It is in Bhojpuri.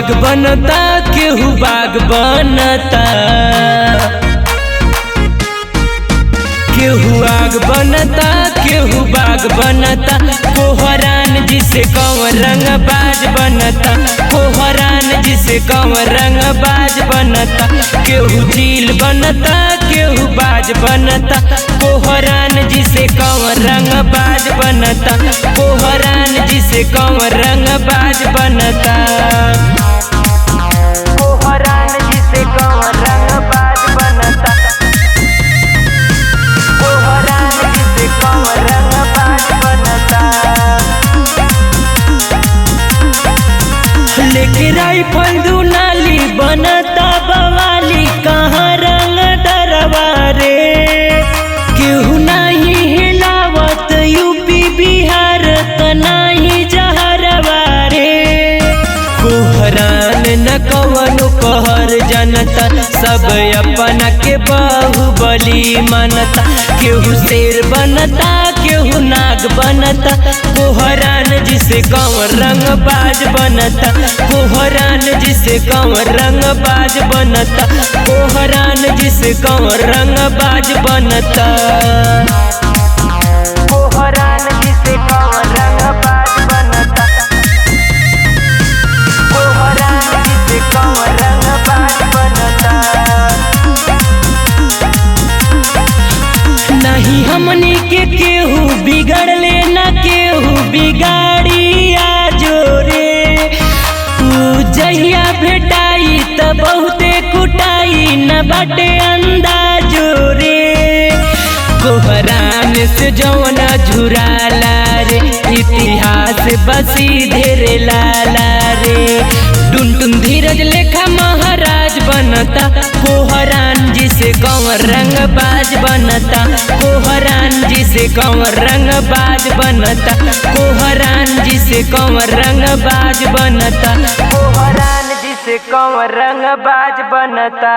आग बनता केहू बाग बनता, केहू आग बनता केहू बाग बनता। कोहरान जिसे कंवर रंग बाज बनता, कोहरान जिसे कंवर रंग बाज बनता। केहू चील बनता केहू बाज बनता, कोहरान जिसे कंवर रंग बाज बनता, कोहरान जिसे कंवर रंग बाज बनता। कोहरान जिसे कंवर रंग बाज बनता, कोहरान जिसे कंवर रंग बाज बनता। लेके राइफल दुनाली बनता बवाली, कहाँ रंग दरबारे। केहू नहीं हिलावत यूपी बिहार त नहीं जहरवारे। कोहरान न कवनो कहर जनता, सब अपना के बाहुबली मानता। केहू शेर बनता केहू नाग बनता, कोहरान जिसे कंवर रंग बाज बनता, कोहरान जिसे कंवर रंग बाज बनता, कोहरान जिसे कंवर रंग बाज बनता। कोहरान जिसे कंवर रंग बाज बनता, कोहरान जिसे कंवर रंग बाज बनता। नहीं हमनी के केहू बिगड़ले न केहू बिगाड़ी आजोरे। जहिया भेटाई त बहुते कुटाई न बाटे अंदाजो रे। कोहरान से जौना झुराला रे, इतिहास बसी धेरे लाला रे। टुनटुन धीरज लेखा महाराज बनता, कोहरान जिसे कंवर रंग बाज बनता, कोहरान जिसे कंवर रंग बाज बनता, कोहरान जिसे कंवर रंग बाज बनता, कोहरान जिसे कंवर रंग बाज बनता।